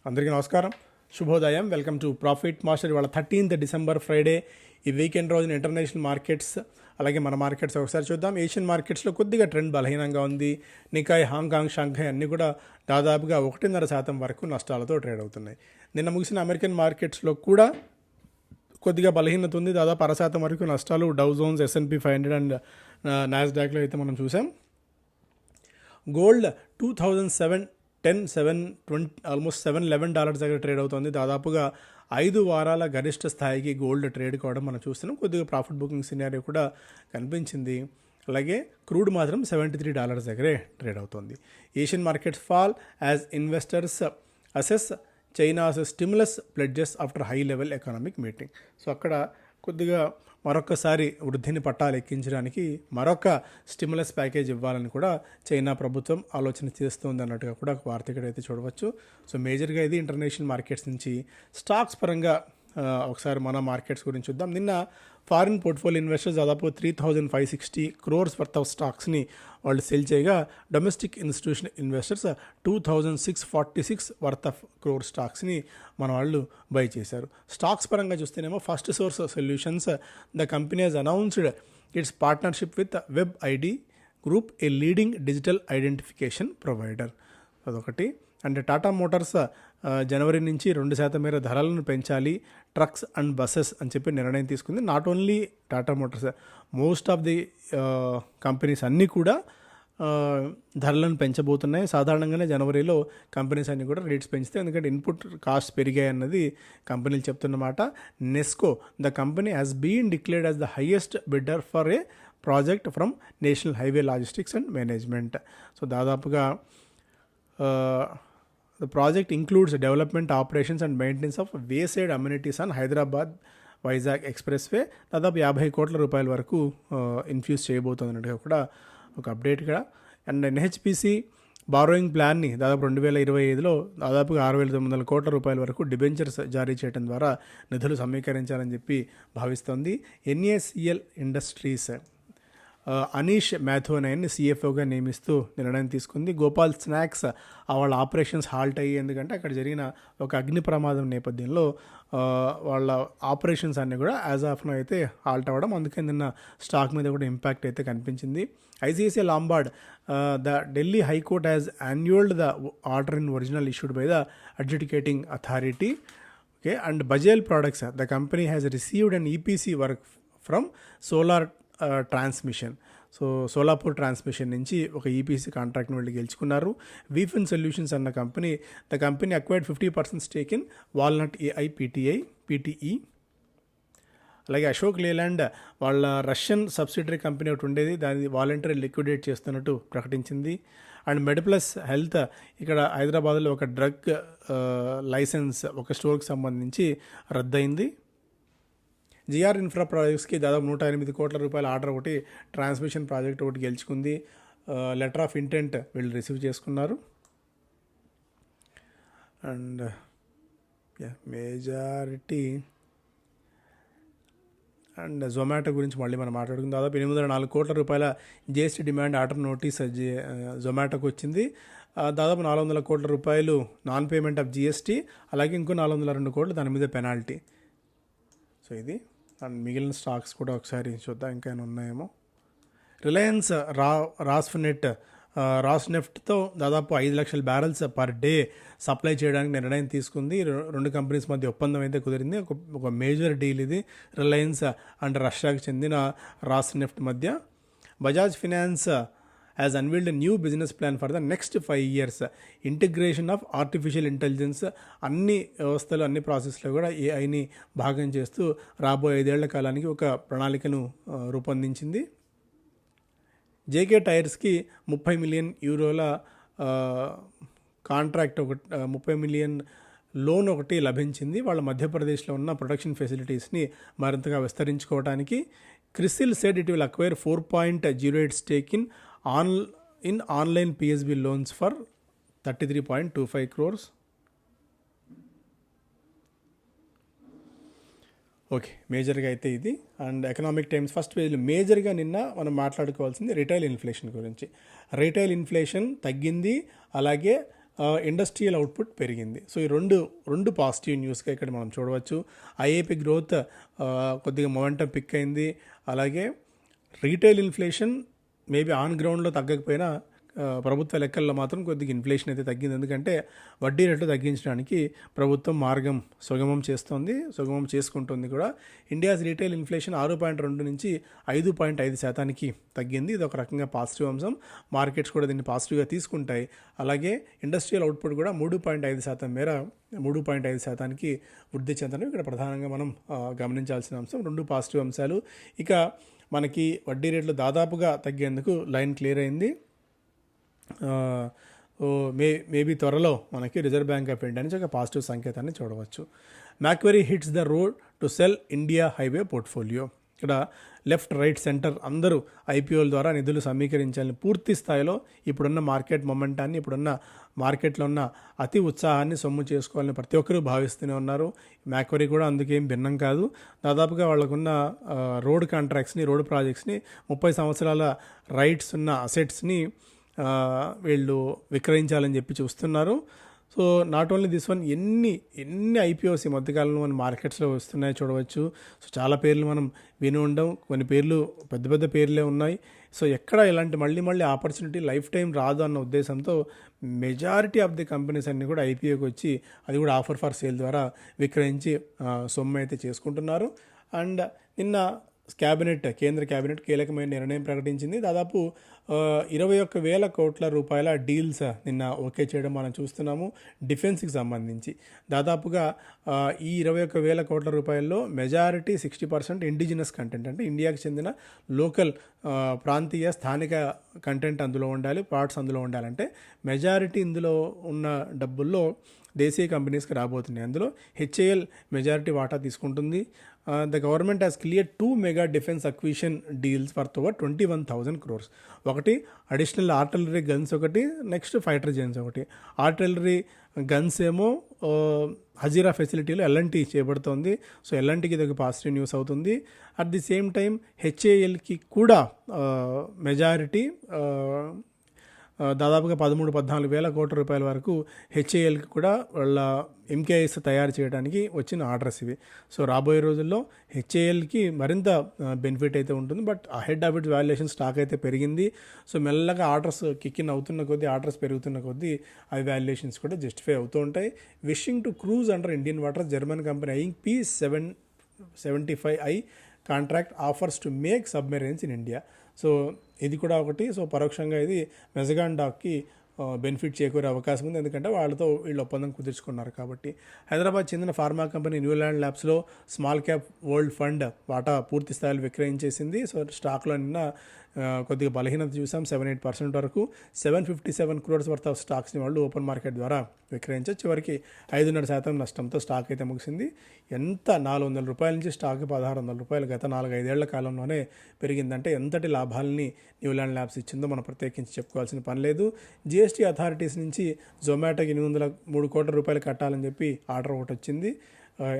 అందరికీ నమస్కారం, శుభోదయం. Welcome to profit master. ఇవాళ 13th డిసెంబర్ ఫ్రైడే. ఈ వీకెండ్ రోజున ఇంటర్నేషనల్ మార్కెట్స్ అలాగే మన మార్కెట్స్ ఒకసారి చూద్దాం. ఏషియన్ మార్కెట్స్లో కొద్దిగా ట్రెండ్ బలహీనంగా ఉంది. నికాయ్, హాంకాంగ్, షాంఘై అన్నీ కూడా దాదాపుగా 1.5% వరకు నష్టాలతో ట్రేడ్ అవుతున్నాయి. నిన్న ముగిసిన అమెరికన్ మార్కెట్స్లో కూడా కొద్దిగా బలహీనత ఉంది. దాదాపు 1% వరకు నష్టాలు డౌ జోన్స్, S&P 500 అండ్ నాస్డాక్లో అయితే మనం చూసాం. గోల్డ్ 2007 ఆల్మోస్ట్ $711 దగ్గర ట్రేడ్ అవుతుంది. దాదాపుగా 5 వారాల గరిష్ట స్థాయికి గోల్డ్ ట్రేడ్ కావడం మనం చూస్తున్నాం. కొద్దిగా ప్రాఫిట్ బుకింగ్ సినారియో కూడా కనిపించింది. అలాగే క్రూడ్ మాత్రం $73 దగ్గరే ట్రేడ్ అవుతుంది. Asian markets fall as investors assess China's stimulus pledges after high level economic meeting. So అక్కడ కొద్దిగా మరొకసారి వృద్ధిని పట్టాలు ఎక్కించడానికి మరొక స్టిమ్యులస్ ప్యాకేజ్ ఇవ్వాలని కూడా చైనా ప్రభుత్వం ఆలోచన చేస్తుంది అన్నట్టుగా కూడా ఒక వార్త ఇక్కడ అయితే చూడవచ్చు. సో మేజర్గా ఇది ఇంటర్నేషనల్ మార్కెట్స్ నుంచి. స్టాక్స్ పరంగా ఒకసారి మన మార్కెట్స్ గురించి చూద్దాం. నిన్న ఫారిన్ పోర్ట్ఫోలియో ఇన్వెస్టర్స్ దాదాపు 3,560 crores వర్త్ ఆఫ్ స్టాక్స్ని వాళ్ళు సెల్ చేయగా, domestic institutional investors 2,646 worth of crore స్టాక్స్ని మన వాళ్ళు బై చేశారు. స్టాక్స్ పరంగా చూస్తేనేమో first source solutions, the company has announced its partnership with web ID group, a leading digital identification provider. అదొకటి. అండ్ టాటా మోటార్స్ జనవరి నుంచి 2% మేర ధరలను పెంచాలి ట్రక్స్ అండ్ బస్సెస్ అని చెప్పి నిర్ణయం తీసుకుంది. Not only Tata Motors, most of the companies అన్నీ కూడా ధరలను పెంచబోతున్నాయి. సాధారణంగానే జనవరిలో కంపెనీస్ అన్నీ కూడా రేట్స్ పెంచుతాయి, ఎందుకంటే ఇన్పుట్ కాస్ట్ పెరిగాయి అన్నది కంపెనీలు చెప్తున్నమాట. Nesco, the company has been declared as the highest bidder for a project from national highway logistics and management. So దాదాపుగా the project includes development, operations and maintenance of wayside amenities on Hyderabad Vizag express way. దాదాపు 50 కోట్ల రూపాయల వరకు infuse చేయబోతుంది అన్నట్టుగా కూడా ఒక update ఇక్కడ. అండ్ NHPC బారోయింగ్ ప్లాన్ని దాదాపు 2025లో దాదాపుగా 6,900 కోట్ల రూపాయల వరకు డిబెంచర్స్ జారీ చేయడం ద్వారా నిధులు సమీకరించాలని చెప్పి భావిస్తోంది. NACL ఇండస్ట్రీస్ అనీష్ మ్యాథోనైన్ని CFOగా నియమిస్తూ నిర్ణయం తీసుకుంది. గోపాల్ స్నాక్స్ వాళ్ళ ఆపరేషన్స్ హాల్ట్ అయ్యి, ఎందుకంటే అక్కడ జరిగిన ఒక అగ్ని ప్రమాదం నేపథ్యంలో వాళ్ళ ఆపరేషన్స్ అన్నీ కూడా యాజ్ ఆఫ్ నో అయితే హాల్ట్ అవ్వడం, అందుకే నిన్న స్టాక్ మీద కూడా ఇంపాక్ట్ అయితే కనిపించింది. ICICI Lombard, the Delhi high court has annulled the order in original issued by the adjudicating authority. Okay. And Bajel products, the company has received an EPC work from solar transmission. So Solapur transmission నుంచి ఒక EPC కాంట్రాక్ట్ని వెళ్ళి గెలుచుకున్నారు. Veefin solutions అన్న company, the company acquired 50% stake in Walnut AI PTE. అలాగే అశోక్ లేలాండ్ వాళ్ళ Russian subsidiary company ఒకటి ఉండేది, దాన్ని వాలంటరీ లిక్విడేట్ చేస్తున్నట్టు ప్రకటించింది. అండ్ మెడిప్లస్ హెల్త్, ఇక్కడ హైదరాబాద్లో ఒక డ్రగ్ లైసెన్స్ ఒక స్టోర్కి సంబంధించి రద్దయింది. GR ఇన్ఫ్రా ప్రాజెక్ట్స్కి దాదాపు 108 కోట్ల రూపాయల ఆర్డర్ ఒకటి, ట్రాన్స్మిషన్ ప్రాజెక్ట్ ఒకటి గెలుచుకుంది. లెటర్ ఆఫ్ ఇంటెంట్ వీళ్ళు రిసీవ్ చేసుకున్నారు. అండ్ మెజారిటీ అండ్ జొమాటో గురించి మళ్ళీ మనం మాట్లాడుకుందాం. దాదాపు 804 కోట్ల రూపాయల GST డిమాండ్ ఆర్డర్ నోటీస్ జొమాటోకి వచ్చింది. దాదాపు 400 కోట్ల రూపాయలు నాన్ పేమెంట్ ఆఫ్ GST, అలాగే ఇంకో 402 కోట్లు దాని మీద పెనాల్టీ. సో ఇది. అండ్ మిగిలిన స్టాక్స్ కూడా ఒకసారి చూద్దాం, ఇంకా ఉన్నాయేమో. రిలయన్స్ రాస్నెఫ్ట్తో దాదాపు 5 లక్షల బ్యారెల్స్ పర్ డే సప్లై చేయడానికి నిర్ణయం తీసుకుంది. రెండు కంపెనీస్ మధ్య ఒప్పందం అయితే కుదిరింది. ఒక మేజర్ డీల్ ఇది, రిలయన్స్ అండ్ రష్యాకి చెందిన రాస్నెఫ్ట్ మధ్య. Bajaj finance has unveiled a new business plan for the next 5 years. Integration of artificial intelligence అన్ని వ్యవస్థలు, అన్ని ప్రాసెస్లో కూడా AIని భాగం చేస్తూ రాబోయే 5 ఏళ్ల కాలానికి ఒక ప్రణాళికను రూపొందించింది. JK టైర్స్కి 30 మిలియన్ యూరోల కాంట్రాక్ట్, 30 మిలియన్ లోన్ ఒకటి లభించింది. వాళ్ళ మధ్యప్రదేశ్లో ఉన్న ప్రొడక్షన్ ఫెసిలిటీస్ని మరింతగా విస్తరించుకోవడానికి. Crisil said it will acquire 4.08 stake in online PSB loans for 33.25 crores. Okay, మేజర్గా అయితే ఇది. అండ్ ఎకనామిక్ టైమ్స్ ఫస్ట్ పేజ్లో మేజర్గా నిన్న మనం మాట్లాడుకోవాల్సింది రిటైల్ ఇన్ఫ్లేషన్ గురించి. రిటైల్ ఇన్ఫ్లేషన్ తగ్గింది, అలాగే ఇండస్ట్రియల్ అవుట్పుట్ పెరిగింది. సో ఈ రెండు పాజిటివ్ న్యూస్గా ఇక్కడ మనం చూడవచ్చు. ఐఏపీ గ్రోత్ కొద్దిగా మొమెంటం పిక్ అయింది. అలాగే రీటైల్ ఇన్ఫ్లేషన్ మేబీ ఆన్ గ్రౌండ్లో తగ్గకపోయినా ప్రభుత్వ లెక్కల్లో మాత్రం కొద్దిగా ఇన్ఫ్లేషన్ అయితే తగ్గింది. ఎందుకంటే వడ్డీ రేట్లు తగ్గించడానికి ప్రభుత్వం మార్గం సుగమం చేసుకుంటుంది కూడా. ఇండియాస్ రీటైల్ ఇన్ఫ్లేషన్ 6.2 నుంచి 5.5% తగ్గింది. ఇది ఒక రకంగా పాజిటివ్ అంశం. మార్కెట్స్ కూడా దీన్ని పాజిటివ్గా తీసుకుంటాయి. అలాగే ఇండస్ట్రియల్ అవుట్పుట్ కూడా 3.5% వృద్ధి చెందడం ఇక్కడ ప్రధానంగా మనం గమనించాల్సిన అంశం. రెండు పాజిటివ్ అంశాలు. ఇక మనకి వడ్డీ రేట్లు దాదాపుగా తగ్గేందుకు లైన్ క్లియర్ అయింది. మేబీ త్వరలో మనకి రిజర్వ్ బ్యాంక్ ఆఫ్ ఇండియా నుంచి ఒక పాజిటివ్ సంకేతాన్ని చూడవచ్చు. Macquarie hits the road to sell India highway portfolio. ఇక్కడ లెఫ్ట్, రైట్, సెంటర్ అందరూ ఐపీఓల ద్వారా నిధులు సమీకరించాలని పూర్తి స్థాయిలో ఇప్పుడున్న మార్కెట్ మొమెంటాన్ని, ఇప్పుడున్న మార్కెట్లో ఉన్న అతి ఉత్సాహాన్ని సొమ్ము చేసుకోవాలని ప్రతి ఒక్కరూ భావిస్తూనే ఉన్నారు. మ్యాక్వెరీ కూడా అందుకేం భిన్నం కాదు. దాదాపుగా వాళ్ళకున్న రోడ్ కాంట్రాక్ట్స్ని, రోడ్ ప్రాజెక్ట్స్ని 30 సంవత్సరాల రైట్స్ ఉన్న అసెట్స్ని వీళ్ళు విక్రయించాలని చెప్పి చూస్తున్నారు. So not only this one, ఎన్ని ఐపీఓస్ ఈ మధ్యకాలంలో మన మార్కెట్స్లో వస్తున్నాయో చూడవచ్చు. సో చాలా పేర్లు మనం విని ఉండం, కొన్ని పేర్లు పెద్ద పేర్లే ఉన్నాయి. సో ఎక్కడ ఇలాంటి మళ్ళీ ఆపర్చునిటీ లైఫ్ టైం రాదు అన్న ఉద్దేశంతో మెజారిటీ ఆఫ్ ది కంపెనీస్ అన్నీ కూడా ఐపీఓకి వచ్చి అది కూడా ఆఫర్ ఫర్ సేల్ ద్వారా విక్రయించి సొమ్ము అయితే చేసుకుంటున్నారు. అండ్ నిన్న కేంద్ర క్యాబినెట్ కీలకమైన నిర్ణయం ప్రకటించింది. దాదాపు 21,000 కోట్ల రూపాయల డీల్స్ నిన్న ఓకే చేయడం మనం చూస్తున్నాము. డిఫెన్స్కి సంబంధించి దాదాపుగా ఈ 21,000 కోట్ల రూపాయల్లో మెజారిటీ 60% ఇండిజినస్ కంటెంట్, అంటే ఇండియాకి చెందిన లోకల్ ప్రాంతీయ స్థానిక కంటెంట్ అందులో ఉండాలి, పార్ట్స్ అందులో ఉండాలంటే మెజారిటీ ఇందులో ఉన్న డబ్బుల్లో దేశీయ కంపెనీస్కి రాబోతున్నాయి. అందులో హెచ్ఏఎల్ మెజారిటీ వాటా తీసుకుంటుంది. The government has clear 2 mega defence acquisition deals worth over 21,000 crores. ఒకటి అడిషనల్ ఆర్టిలరీ గన్స్, ఒకటి నెక్స్ట్ ఫైటర్ జెట్స్ ఒకటి. ఆర్టిలరీ గన్స్ ఏమో హజీరా ఫెసిలిటీలో ఎల్ఎన్టీ చేయబడుతోంది. సో ఎల్ఎన్టీకి ఇది ఒక పాజిటివ్ న్యూస్ అవుతుంది. అట్ ది సేమ్ టైం హెచ్ఏఎల్కి కూడా మెజారిటీ దాదాపుగా 13-14 వేల కోట్ల రూపాయల వరకు హెచ్ఏఎల్కి కూడా వాళ్ళ ఎంకేఎస్ తయారు చేయడానికి వచ్చిన ఆర్డర్స్ ఇవి. సో రాబోయే రోజుల్లో హెచ్ఏఎల్కి మరింత బెనిఫిట్ అయితే ఉంటుంది. But ahead of it valuation stock అయితే పెరిగింది. సో మెల్లగా ఆర్డర్స్ కిక్కిన్ అవుతున్న కొద్దీ, ఆర్డర్స్ పెరుగుతున్న కొద్దీ అవి వాల్యుయేషన్స్ కూడా జస్టిఫై అవుతూ ఉంటాయి. Wishing to cruise under Indian waters, German company ఐయింగ్ P775I contract offers to make submarines in India. So ఇది కూడా ఒకటి. సో పరోక్షంగా ఇది మెజగాన్ డాక్కి బెనిఫిట్ చేకూరే అవకాశం ఉంది. ఎందుకంటే వీళ్ళు ఒప్పందం కుదుర్చుకున్నారు కాబట్టి. హైదరాబాద్ చెందిన ఫార్మా కంపెనీ న్యూలాండ్ ల్యాబ్స్లో స్మాల్ క్యాప్ వరల్డ్ ఫండ్ వాటా పూర్తి స్థాయిలో విక్రయించేసింది. సో స్టాక్లో నిన్న కొద్దిగా బలహీనత చూసాం. 7-8% వరకు 757 crores వర్త్ ఆఫ్ స్టాక్స్ని వాళ్ళు ఓపెన్ మార్కెట్ ద్వారా విక్రయించారు. చివరికి 5.5% నష్టంతో స్టాక్ అయితే ముగిసింది. ఎంత 400 రూపాయల నుంచి స్టాక్ 1,600 రూపాయలు గత 4-5 ఏళ్ల కాలంలోనే పెరిగిందంటే ఎంతటి లాభాలని న్యూలాండ్ ల్యాబ్స్ ఇచ్చిందో మనం ప్రత్యేకించి చెప్పుకోవాల్సిన పని లేదు. జిఎస్టీ అథారిటీస్ నుంచి జొమాటోకి 803 కోట్ల రూపాయలు కట్టాలని చెప్పి ఆర్డర్ ఒకటి వచ్చింది.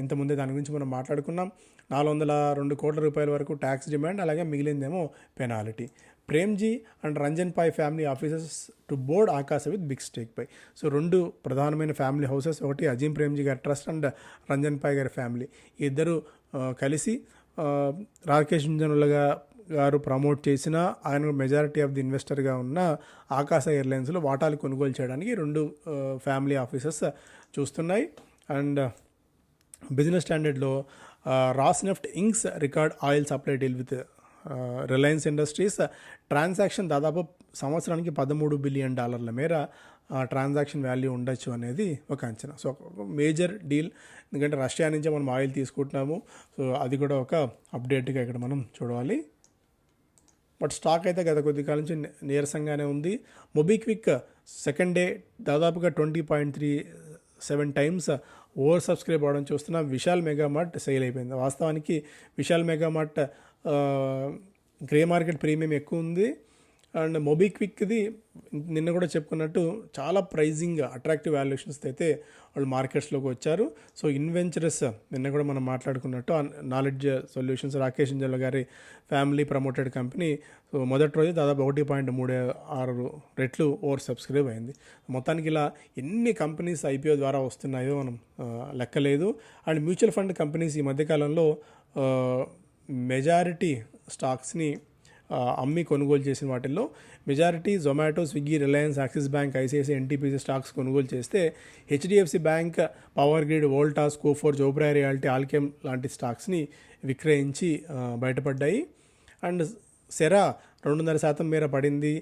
ఇంతకుముందే దాని గురించి మనం మాట్లాడుకున్నాం. 402 కోట్ల రూపాయల వరకు ట్యాక్స్ డిమాండ్, అలాగే మిగిలిందేమో penalty. Premji and Ranjan Pai family offices to board Akasa with big stake పై. సో 2 ప్రధానమైన ఫ్యామిలీ హౌసెస్, ఒకటి అజీం ప్రేమ్జీ గారి ట్రస్ట్ అండ్ రంజన్ పాయ్ గారి ఫ్యామిలీ, ఇద్దరు కలిసి రాకేష్ జుంజనుల గారు ప్రమోట్ చేసిన, ఆయన మెజారిటీ ఆఫ్ ది ఇన్వెస్టర్గా ఉన్న ఆకాశ ఎయిర్లైన్స్లో వాటాలు కొనుగోలు చేయడానికి 2 ఫ్యామిలీ ఆఫీసెస్ చూస్తున్నాయి. అండ్ బిజినెస్ స్టాండర్డ్లో Rosneft inks record oil supply deal with Reliance industries. Transaction దాదాపు సంవత్సరానికి $13 బిలియన్ మేర ట్రాన్సాక్షన్ వాల్యూ ఉండొచ్చు అనేది ఒక అంచనా. సో మేజర్ డీల్, ఎందుకంటే రష్యా నుంచే మనం ఆయిల్ తీసుకుంటున్నాము. సో అది కూడా ఒక అప్డేట్గా ఇక్కడ మనం చూడాలి. బట్ స్టాక్ అయితే గత కొద్ది కాలం నుంచి నీరసంగానే ఉంది. మొబిక్విక్ సెకండ్ డే దాదాపుగా 20.37 times ఓవర్ సబ్స్క్రైబ్ అవ్వడం చూస్తున్నాం. విశాల్ మెగామార్ట్ సేల్ అయిపోయింది. వాస్తవానికి Vishal Megamart grey market premium ఎక్కువ ఉంది. అండ్ మొబిక్విక్ది నిన్న కూడా చెప్పుకున్నట్టు చాలా ప్రైజింగ్ అట్రాక్టివ్ వాల్యుయేషన్స్ అయితే వాళ్ళు మార్కెట్స్లోకి వచ్చారు. సో ఇన్వెంచరస్ నిన్న కూడా మనం మాట్లాడుకున్నట్టు నాలెడ్జ్ సొల్యూషన్స్ రాకేష్ ఇంజల్ గారి ఫ్యామిలీ ప్రమోటెడ్ కంపెనీ. సో మొదటి రోజు దాదాపు 1.36 రెట్లు ఓవర్ సబ్స్క్రైబ్ అయింది. మొత్తానికి ఇలా ఎన్ని కంపెనీస్ ఐపీఓ ద్వారా వస్తున్నాయో మనం లెక్కలేదు. అండ్ మ్యూచువల్ ఫండ్ కంపెనీస్ ఈ మధ్యకాలంలో మెజారిటీ స్టాక్స్ని అమ్మి కొనుగోలు చేసిన వాటిల్లో majority Zomato, Swiggy, Reliance, axis bank, ICICI, NTPC stocks కొనుగోలు చేస్తే HDFC bank, power grid, Voltas, Coforge, Oberoi reality, Alkem లాంటి స్టాక్స్ని విక్రయించి బయటపడ్డాయి. అండ్ సెరా 2.5% మేర పడింది.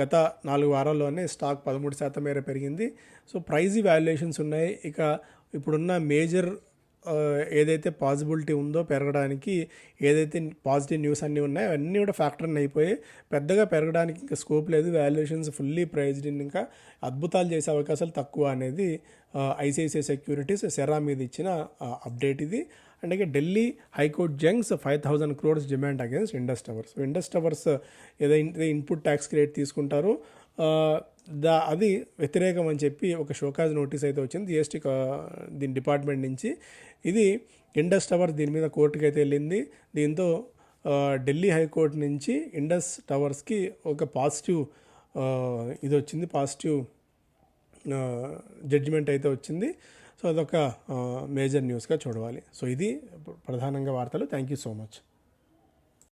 గత 4 వారాల్లోనే స్టాక్ 13% మేర పెరిగింది. సో ప్రైజీ వాల్యుయేషన్స్ ఉన్నాయి. ఇక ఇప్పుడున్న మేజర్ ఏదైతే పాసిబిలిటీ ఉందో పెరగడానికి, ఏదైతే పాజిటివ్ న్యూస్ అన్నీ ఉన్నాయో అవన్నీ కూడా ఫ్యాక్టర్ అయిపోయి పెద్దగా పెరగడానికి ఇంకా స్కోప్ లేదు. వాల్యుయేషన్స్ ఫుల్లీ ప్రైజ్డ్, ఇంకా అద్భుతాలు చేసే అవకాశాలు తక్కువ అనేది ఐసిఐసిఐ సెక్యూరిటీస్ సెరా మీద ఇచ్చిన అప్డేట్ ఇది. అంటే Delhi high court junks 5,000 crores demand against Indus towers. Indus towers ఏదైతే ఇన్పుట్ ట్యాక్స్ రేట్ తీసుకుంటారో అది వ్యతిరేకం అని చెప్పి ఒక షోకాజ్ నోటీస్ అయితే వచ్చింది జిఎస్టీ దీని డిపార్ట్మెంట్ నుంచి. ఇది ఇండస్ టవర్స్ దీని మీద కోర్టుకి అయితే వెళ్ళింది. దీంతో ఢిల్లీ హైకోర్టు నుంచి ఇండస్ టవర్స్కి ఒక పాజిటివ్ ఇది వచ్చింది, పాజిటివ్ జడ్జిమెంట్ అయితే వచ్చింది. సో అదొక మేజర్ న్యూస్గా చూడవాలి. సో ఇది ప్రధానంగా వార్తలు. Thank you so much.